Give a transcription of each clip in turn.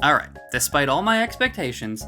Alright, despite all my expectations,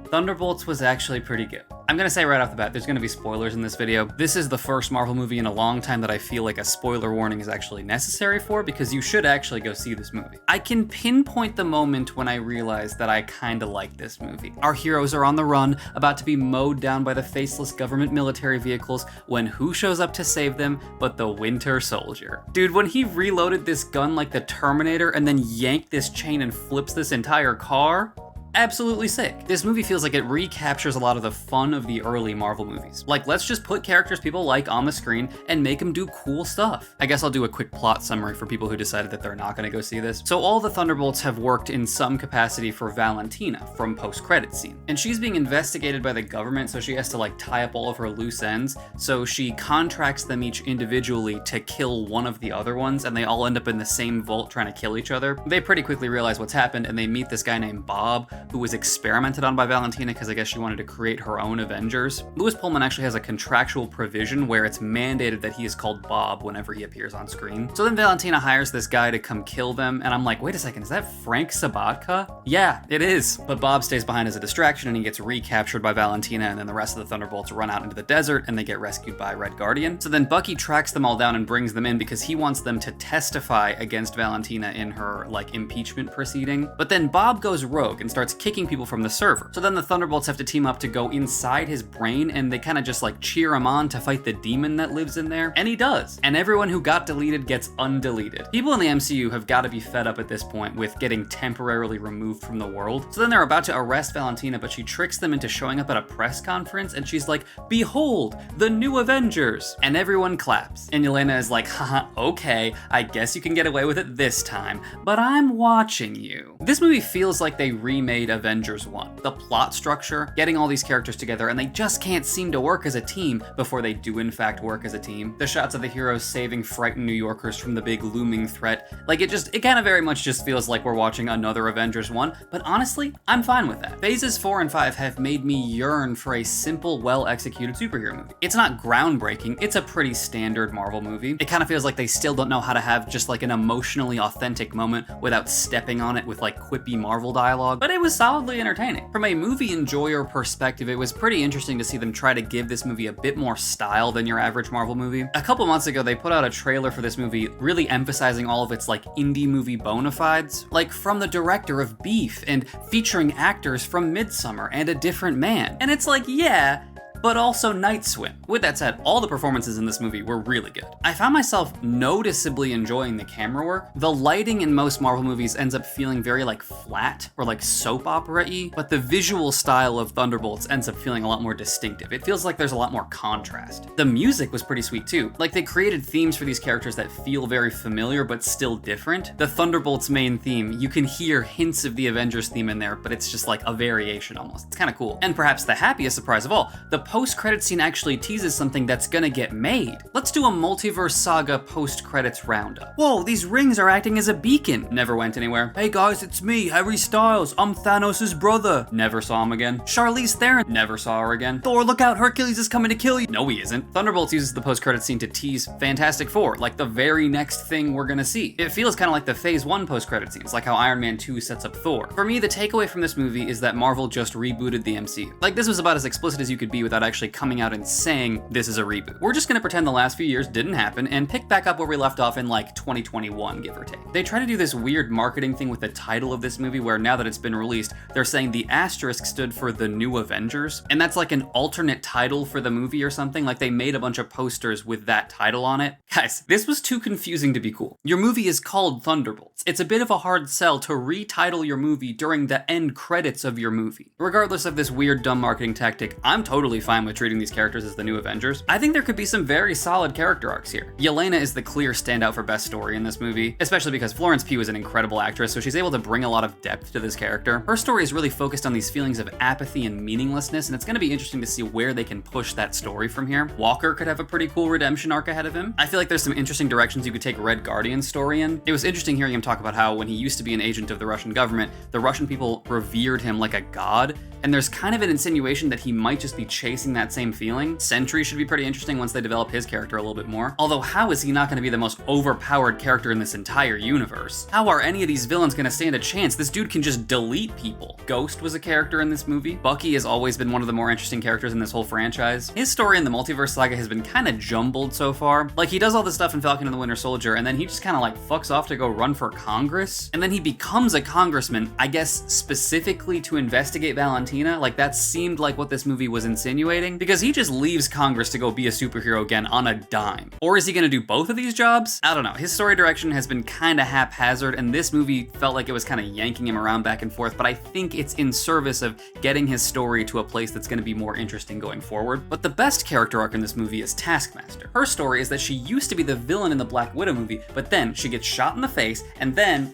Thunderbolts was actually pretty good. I'm gonna say right off the bat, there's gonna be spoilers in this video. This is the first Marvel movie in a long time that I feel like a spoiler warning is actually necessary for, because you should actually go see this movie. I can pinpoint the moment when I realized that I kinda like this movie. Our heroes are on the run, about to be mowed down by the faceless government military vehicles, when who shows up to save them but the Winter Soldier. Dude, when he reloaded this gun like the Terminator and then yanked this chain and flips this entire car, absolutely sick. This movie feels like it recaptures a lot of the fun of the early Marvel movies. Like, let's just put characters people like on the screen and make them do cool stuff. I guess I'll do a quick plot summary for people who decided that they're not gonna go see this. So all the Thunderbolts have worked in some capacity for Valentina from post-credit scene. And she's being investigated by the government, so she has to like tie up all of her loose ends. So she contracts them each individually to kill one of the other ones, and they all end up in the same vault trying to kill each other. They pretty quickly realize what's happened, and they meet this guy named Bob, who was experimented on by Valentina because I guess she wanted to create her own Avengers. Louis Pullman actually has a contractual provision where it's mandated that he is called Bob whenever he appears on screen. So then Valentina hires this guy to come kill them, and I'm like, wait a second, is that Frank Sabatka? Yeah, it is. But Bob stays behind as a distraction, and he gets recaptured by Valentina, and then the rest of the Thunderbolts run out into the desert, and they get rescued by Red Guardian. So then Bucky tracks them all down and brings them in because he wants them to testify against Valentina in her, like, impeachment proceeding. But then Bob goes rogue and starts kicking people from the server. So then the Thunderbolts have to team up to go inside his brain, and they kind of just like cheer him on to fight the demon that lives in there. And he does. And everyone who got deleted gets undeleted. People in the MCU have got to be fed up at this point with getting temporarily removed from the world. So then they're about to arrest Valentina, but she tricks them into showing up at a press conference, and she's like, behold, the new Avengers. And everyone claps. And Yelena is like, haha, okay, I guess you can get away with it this time, but I'm watching you. This movie feels like they remade Avengers 1. The plot structure, getting all these characters together, and they just can't seem to work as a team before they do in fact work as a team. The shots of the heroes saving frightened New Yorkers from the big looming threat, like it kind of very much just feels like we're watching another Avengers 1, but honestly, I'm fine with that. Phases 4 and 5 have made me yearn for a simple, well-executed superhero movie. It's not groundbreaking, it's a pretty standard Marvel movie. It kind of feels like they still don't know how to have just like an emotionally authentic moment without stepping on it with like quippy Marvel dialogue, but it was solidly entertaining. From a movie enjoyer perspective, it was pretty interesting to see them try to give this movie a bit more style than your average Marvel movie. A couple months ago, they put out a trailer for this movie really emphasizing all of its like indie movie bona fides, like from the director of Beef and featuring actors from Midsommar and A Different Man. And it's like, yeah, but also Night Swim. With that said, all the performances in this movie were really good. I found myself noticeably enjoying the camera work. The lighting in most Marvel movies ends up feeling very like flat or like soap opera-y, but the visual style of Thunderbolts ends up feeling a lot more distinctive. It feels like there's a lot more contrast. The music was pretty sweet too. Like they created themes for these characters that feel very familiar but still different. The Thunderbolts main theme, you can hear hints of the Avengers theme in there, but it's just like a variation almost. It's kind of cool. And perhaps the happiest surprise of all, the post-credit scene actually teases something that's gonna get made. Let's do a multiverse saga post-credits roundup. Whoa, these rings are acting as a beacon. Never went anywhere. Hey guys, it's me, Harry Styles. I'm Thanos' brother. Never saw him again. Charlize Theron. Never saw her again. Thor, look out, Hercules is coming to kill you. No, he isn't. Thunderbolts uses the post-credit scene to tease Fantastic Four, like the very next thing we're gonna see. It feels kind of like the Phase 1 post-credit scenes, like how Iron Man 2 sets up Thor. For me, the takeaway from this movie is that Marvel just rebooted the MCU. Like, this was about as explicit as you could be without actually coming out and saying this is a reboot. We're just gonna pretend the last few years didn't happen and pick back up where we left off in like 2021, give or take. They try to do this weird marketing thing with the title of this movie where now that it's been released, they're saying the asterisk stood for the New Avengers, and that's like an alternate title for the movie or something. Like they made a bunch of posters with that title on it. Guys, this was too confusing to be cool. Your movie is called Thunderbolts. It's a bit of a hard sell to retitle your movie during the end credits of your movie. Regardless of this weird dumb marketing tactic, I'm totally fine with treating these characters as the New Avengers. I think there could be some very solid character arcs here. Yelena is the clear standout for best story in this movie, especially because Florence Pugh is an incredible actress, so she's able to bring a lot of depth to this character. Her story is really focused on these feelings of apathy and meaninglessness, and it's going to be interesting to see where they can push that story from here. Walker could have a pretty cool redemption arc ahead of him. I feel like there's some interesting directions you could take Red Guardian's story in. It was interesting hearing him talk about how when he used to be an agent of the Russian government, the Russian people revered him like a god, And there's kind of an insinuation that he might just be chasing that same feeling. Sentry should be pretty interesting once they develop his character a little bit more. Although how is he not going to be the most overpowered character in this entire universe? How are any of these villains going to stand a chance? This dude can just delete people. Ghost was a character in this movie. Bucky has always been one of the more interesting characters in this whole franchise. His story in the multiverse saga has been kind of jumbled so far. Like, he does all this stuff in Falcon and the Winter Soldier, and then he just kind of like fucks off to go run for Congress. And then he becomes a congressman, I guess specifically to investigate Valentina. Like, that seemed like what this movie was insinuating, because he just leaves Congress to go be a superhero again on a dime. Or is he gonna do both of these jobs? I don't know. His story direction has been kind of haphazard, and this movie felt like it was kind of yanking him around back and forth, but I think it's in service of getting his story to a place that's gonna be more interesting going forward. But the best character arc in this movie is Taskmaster. Her story is that she used to be the villain in the Black Widow movie, but then she gets shot in the face, and then...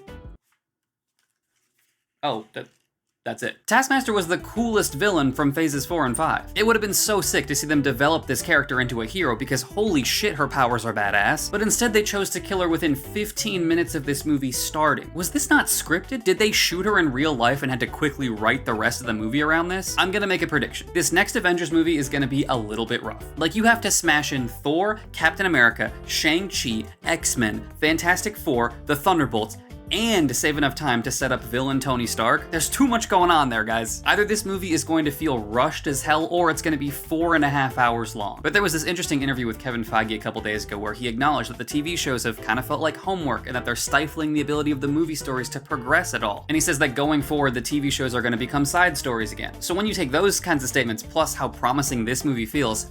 Oh, that's it. Taskmaster was the coolest villain from phases 4 and 5. It would have been so sick to see them develop this character into a hero, because holy shit, her powers are badass. But instead they chose to kill her within 15 minutes of this movie starting. Was this not scripted? Did they shoot her in real life and had to quickly write the rest of the movie around this? I'm gonna make a prediction. This next Avengers movie is gonna be a little bit rough. Like, you have to smash in Thor, Captain America, Shang-Chi, X-Men, Fantastic Four, the Thunderbolts, and to save enough time to set up villain Tony Stark. There's too much going on there, guys. Either this movie is going to feel rushed as hell, or it's gonna be 4.5 hours long. But there was this interesting interview with Kevin Feige a couple days ago where he acknowledged that the TV shows have kind of felt like homework, and that they're stifling the ability of the movie stories to progress at all. And he says that going forward, the TV shows are gonna become side stories again. So when you take those kinds of statements, plus how promising this movie feels,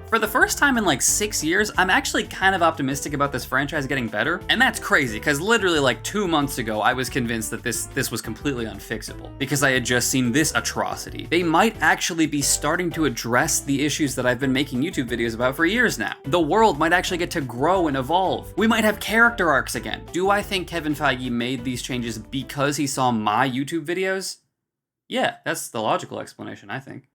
for the first time in like 6 years, I'm actually kind of optimistic about this franchise getting better. And that's crazy, because literally like 2 months ago, I was convinced that this was completely unfixable, because I had just seen this atrocity. They might actually be starting to address the issues that I've been making YouTube videos about for years now. The world might actually get to grow and evolve. We might have character arcs again. Do I think Kevin Feige made these changes because he saw my YouTube videos? Yeah, that's the logical explanation, I think.